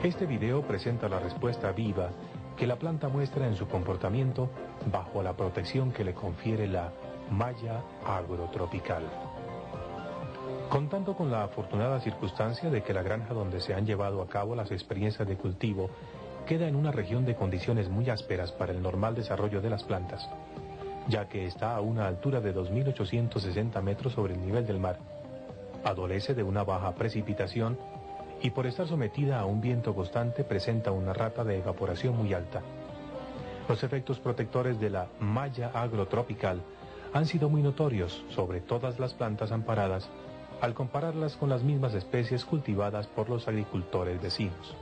Este video presenta la respuesta viva que la planta muestra en su comportamiento bajo la protección que le confiere la malla agrotropical. Contando con la afortunada circunstancia de que la granja donde se han llevado a cabo las experiencias de cultivo queda en una región de condiciones muy ásperas para el normal desarrollo de las plantas, ya que está a una altura de 2.860 metros sobre el nivel del mar, adolece de una baja precipitación y por estar sometida a un viento constante presenta una rata de evaporación muy alta. Los efectos protectores de la malla agrotropical han sido muy notorios sobre todas las plantas amparadas al compararlas con las mismas especies cultivadas por los agricultores vecinos.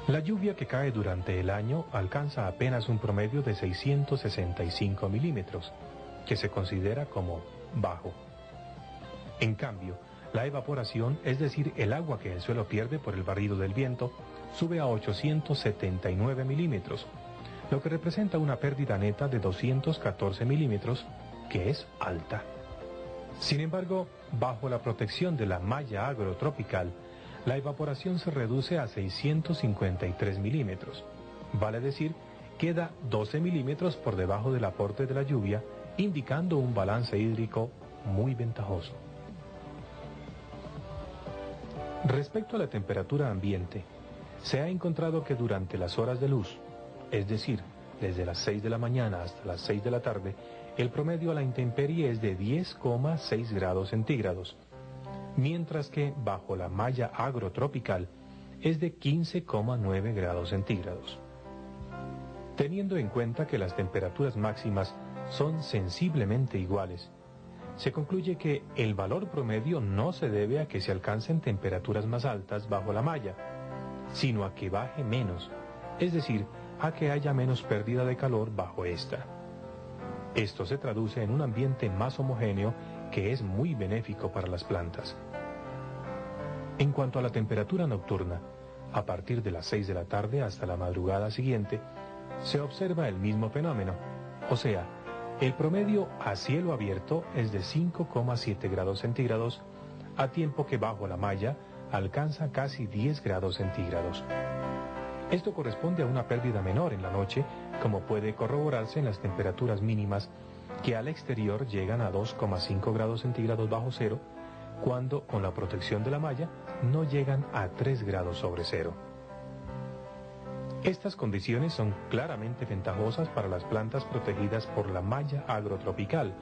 La lluvia que cae durante el año alcanza apenas un promedio de 665 milímetros, que se considera como bajo. En cambio, la evaporación, es decir, el agua que el suelo pierde por el barrido del viento, sube a 879 milímetros, lo que representa una pérdida neta de 214 milímetros, que es alta. Sin embargo, bajo la protección de la malla agrotropical, la evaporación se reduce a 653 milímetros. Vale decir, queda 12 milímetros por debajo del aporte de la lluvia, indicando un balance hídrico muy ventajoso. Respecto a la temperatura ambiente, se ha encontrado que durante las horas de luz, es decir, desde las 6 de la mañana hasta las 6 de la tarde, el promedio a la intemperie es de 10,6 grados centígrados, mientras que bajo la malla agrotropical es de 15,9 grados centígrados. Teniendo en cuenta que las temperaturas máximas son sensiblemente iguales, se concluye que el valor promedio no se debe a que se alcancen temperaturas más altas bajo la malla, sino a que baje menos, es decir, a que haya menos pérdida de calor bajo esta. Esto se traduce en un ambiente más homogéneo que es muy benéfico para las plantas. En cuanto a la temperatura nocturna, a partir de las 6 de la tarde hasta la madrugada siguiente, se observa el mismo fenómeno, o sea, el promedio a cielo abierto es de 5,7 grados centígrados, a tiempo que bajo la malla alcanza casi 10 grados centígrados. Esto corresponde a una pérdida menor en la noche, como puede corroborarse en las temperaturas mínimas que al exterior llegan a 2,5 grados centígrados bajo cero, cuando con la protección de la malla no llegan a 3 grados sobre cero. Estas condiciones son claramente ventajosas para las plantas protegidas por la malla agrotropical,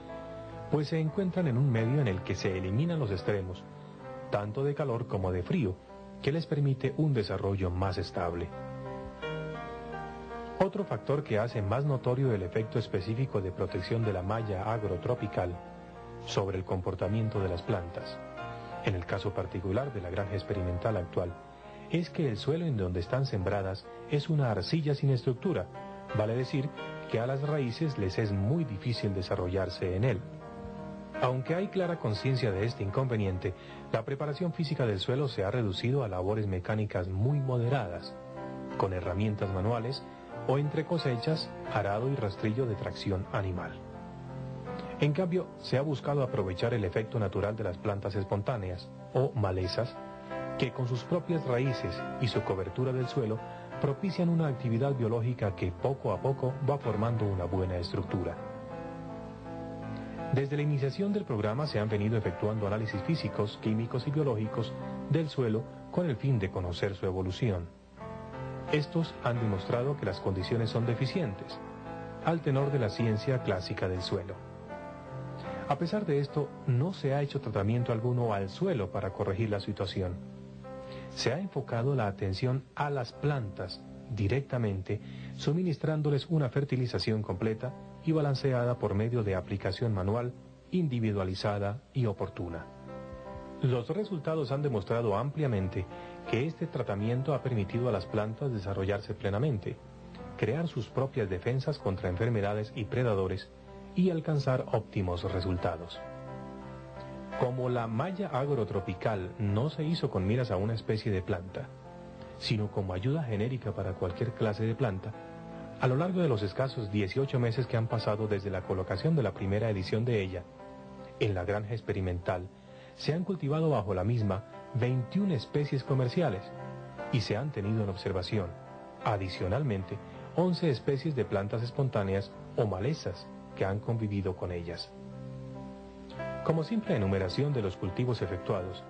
pues se encuentran en un medio en el que se eliminan los extremos, tanto de calor como de frío, que les permite un desarrollo más estable. Otro factor que hace más notorio el efecto específico de protección de la malla agrotropical sobre el comportamiento de las plantas, en el caso particular de la granja experimental actual, es que el suelo en donde están sembradas es una arcilla sin estructura, vale decir que a las raíces les es muy difícil desarrollarse en él. Aunque hay clara conciencia de este inconveniente, la preparación física del suelo se ha reducido a labores mecánicas muy moderadas, con herramientas manuales o entre cosechas, arado y rastrillo de tracción animal. En cambio, se ha buscado aprovechar el efecto natural de las plantas espontáneas, o malezas, que con sus propias raíces y su cobertura del suelo propician una actividad biológica que poco a poco va formando una buena estructura. Desde la iniciación del programa se han venido efectuando análisis físicos, químicos y biológicos del suelo con el fin de conocer su evolución. Estos han demostrado que las condiciones son deficientes, al tenor de la ciencia clásica del suelo. A pesar de esto, no se ha hecho tratamiento alguno al suelo para corregir la situación. Se ha enfocado la atención a las plantas directamente, suministrándoles una fertilización completa y balanceada por medio de aplicación manual, individualizada y oportuna. Los resultados han demostrado ampliamente que este tratamiento ha permitido a las plantas desarrollarse plenamente, crear sus propias defensas contra enfermedades y predadores y alcanzar óptimos resultados. Como la malla agrotropical no se hizo con miras a una especie de planta, sino como ayuda genérica para cualquier clase de planta, a lo largo de los escasos 18 meses que han pasado desde la colocación de la primera edición de ella, en la granja experimental, se han cultivado bajo la misma 21 especies comerciales y se han tenido en observación, adicionalmente, 11 especies de plantas espontáneas o malezas que han convivido con ellas. Como simple enumeración de los cultivos efectuados,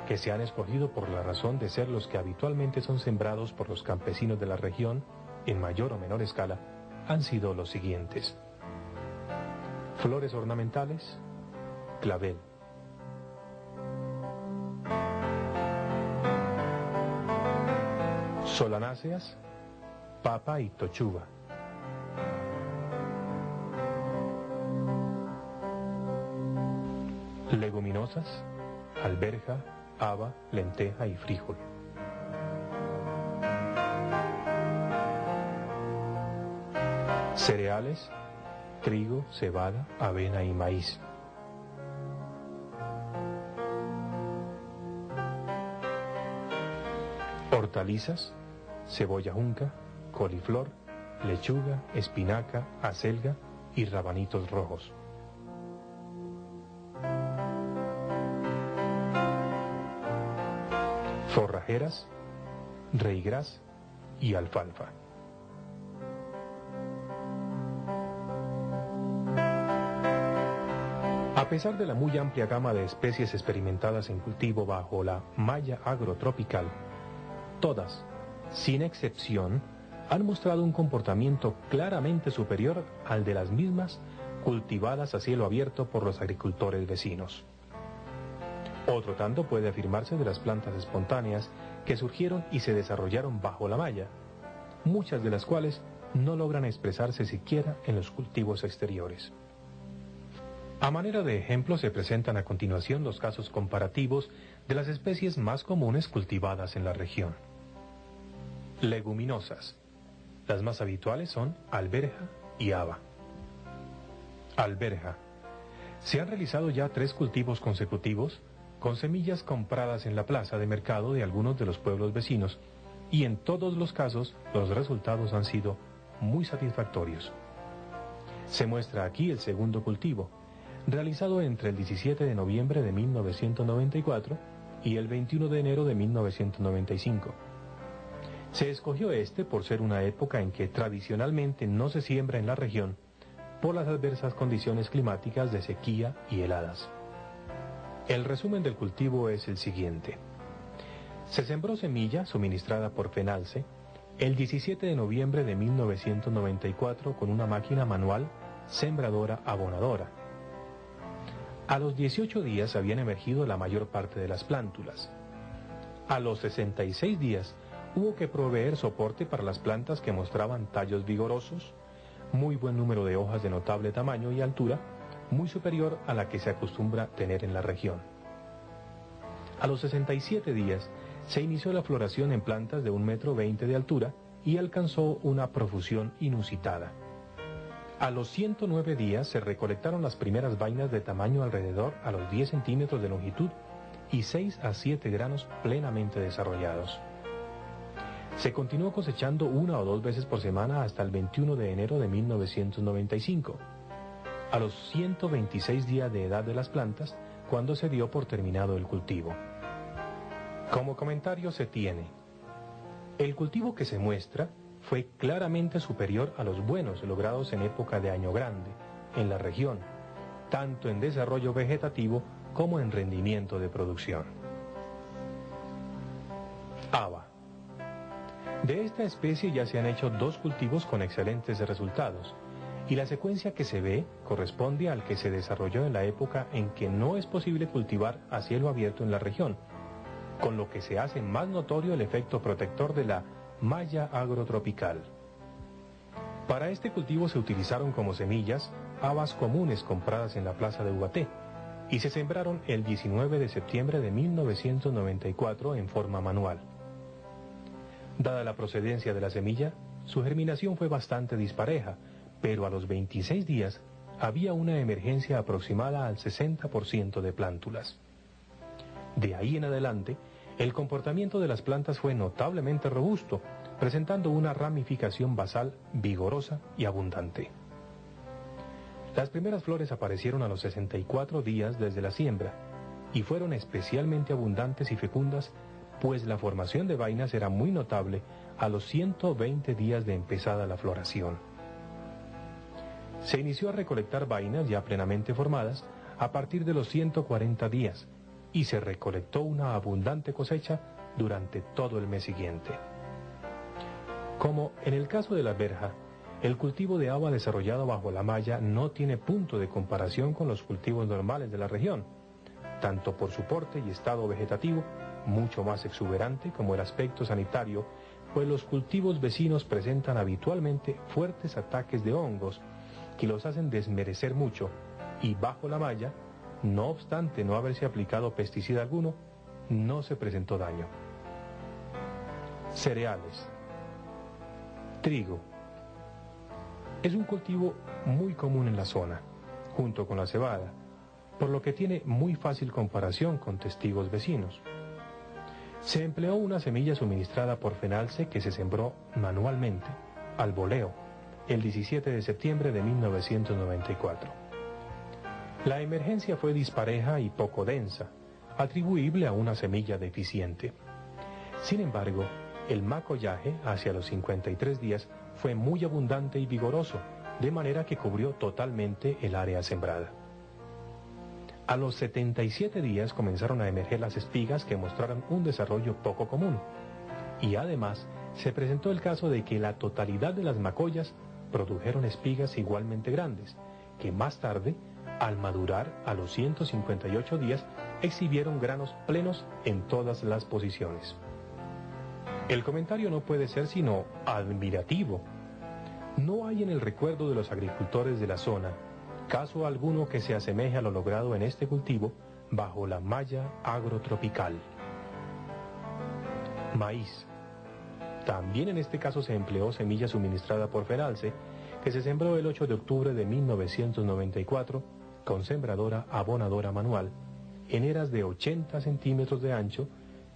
que se han escogido por la razón de ser los que habitualmente son sembrados por los campesinos de la región, en mayor o menor escala, han sido los siguientes: flores ornamentales, clavel; solanáceas, papa y tochuva; leguminosas, alberja, haba, lenteja y frijol; cereales, trigo, cebada, avena y maíz; hortalizas, cebolla junca, coliflor, lechuga, espinaca, acelga y rabanitos rojos; forrajeras, raigrás y alfalfa. A pesar de la muy amplia gama de especies experimentadas en cultivo bajo la malla agrotropical, todas, sin excepción, han mostrado un comportamiento claramente superior al de las mismas cultivadas a cielo abierto por los agricultores vecinos. Otro tanto puede afirmarse de las plantas espontáneas que surgieron y se desarrollaron bajo la malla, muchas de las cuales no logran expresarse siquiera en los cultivos exteriores. A manera de ejemplo se presentan a continuación los casos comparativos de las especies más comunes cultivadas en la región. Leguminosas. Las más habituales son alberja y haba. Alberja. Se han realizado ya 3 cultivos consecutivos con semillas compradas en la plaza de mercado de algunos de los pueblos vecinos, y en todos los casos los resultados han sido muy satisfactorios. Se muestra aquí el segundo cultivo, realizado entre el 17 de noviembre de 1994 y el 21 de enero de 1995. Se escogió este por ser una época en que tradicionalmente no se siembra en la región por las adversas condiciones climáticas de sequía y heladas. El resumen del cultivo es el siguiente. Se sembró semilla suministrada por Fenalce el 17 de noviembre de 1994 con una máquina manual sembradora abonadora. A los 18 días habían emergido la mayor parte de las plántulas. A los 66 días hubo que proveer soporte para las plantas que mostraban tallos vigorosos, muy buen número de hojas de notable tamaño y altura, muy superior a la que se acostumbra tener en la región. A los 67 días se inició la floración en plantas de 1,20 m de altura y alcanzó una profusión inusitada. A los 109 días se recolectaron las primeras vainas de tamaño alrededor a los 10 centímetros de longitud y 6 a 7 granos plenamente desarrollados. Se continuó cosechando 1 o 2 veces por semana hasta el 21 de enero de 1995. A los 126 días de edad de las plantas, cuando se dio por terminado el cultivo. Como comentario se tiene: el cultivo que se muestra fue claramente superior a los buenos logrados en época de Año Grande, en la región, tanto en desarrollo vegetativo como en rendimiento de producción. Haba. De esta especie ya se han hecho 2 cultivos con excelentes resultados, y la secuencia que se ve corresponde al que se desarrolló en la época en que no es posible cultivar a cielo abierto en la región, con lo que se hace más notorio el efecto protector de la malla agrotropical. Para este cultivo se utilizaron como semillas habas comunes compradas en la plaza de Ubaté, y se sembraron el 19 de septiembre de 1994 en forma manual. Dada la procedencia de la semilla, su germinación fue bastante dispareja, pero a los 26 días había una emergencia aproximada al 60% de plántulas. De ahí en adelante, el comportamiento de las plantas fue notablemente robusto, presentando una ramificación basal vigorosa y abundante. Las primeras flores aparecieron a los 64 días desde la siembra, y fueron especialmente abundantes y fecundas, pues la formación de vainas era muy notable a los 120 días de empezada la floración. Se inició a recolectar vainas ya plenamente formadas a partir de los 140 días y se recolectó una abundante cosecha durante todo el mes siguiente. Como en el caso de la verja, el cultivo de haba desarrollado bajo la malla no tiene punto de comparación con los cultivos normales de la región, tanto por su porte y estado vegetativo, mucho más exuberante como el aspecto sanitario, pues los cultivos vecinos presentan habitualmente fuertes ataques de hongos que los hacen desmerecer mucho, y bajo la malla, no obstante no haberse aplicado pesticida alguno, no se presentó daño. Cereales. Trigo. Es un cultivo muy común en la zona, junto con la cebada, por lo que tiene muy fácil comparación con testigos vecinos. Se empleó una semilla suministrada por Fenalce que se sembró manualmente, al voleo, el 17 de septiembre de 1994. La emergencia fue dispareja y poco densa, atribuible a una semilla deficiente. Sin embargo, el macollaje hacia los 53 días fue muy abundante y vigoroso, de manera que cubrió totalmente el área sembrada. A los 77 días comenzaron a emerger las espigas que mostraron un desarrollo poco común. Y además, se presentó el caso de que la totalidad de las macollas produjeron espigas igualmente grandes, que más tarde, al madurar a los 158 días, exhibieron granos plenos en todas las posiciones. El comentario no puede ser sino admirativo. No hay en el recuerdo de los agricultores de la zona caso alguno que se asemeje a lo logrado en este cultivo bajo la malla agrotropical. Maíz. También en este caso se empleó semilla suministrada por Fenalce, que se sembró el 8 de octubre de 1994 con sembradora abonadora manual, en eras de 80 centímetros de ancho,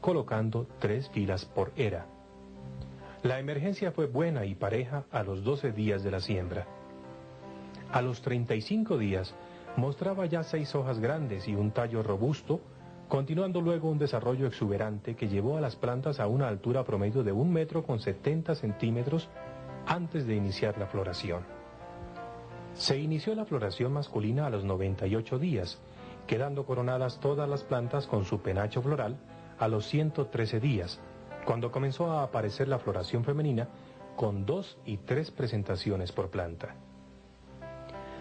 colocando 3 filas por era. La emergencia fue buena y pareja a los 12 días de la siembra. A los 35 días mostraba ya 6 hojas grandes y un tallo robusto, continuando luego un desarrollo exuberante que llevó a las plantas a una altura promedio de 1,70 m antes de iniciar la floración. Se inició la floración masculina a los 98 días, quedando coronadas todas las plantas con su penacho floral a los 113 días, cuando comenzó a aparecer la floración femenina con 2 y 3 presentaciones por planta.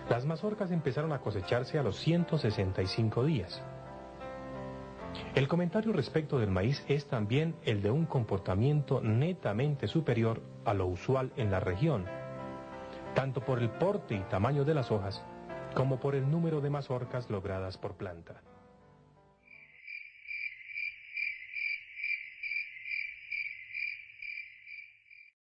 Las mazorcas empezaron a cosecharse a los 165 días. El comentario respecto del maíz es también el de un comportamiento netamente superior a lo usual en la región, tanto por el porte y tamaño de las hojas, como por el número de mazorcas logradas por planta.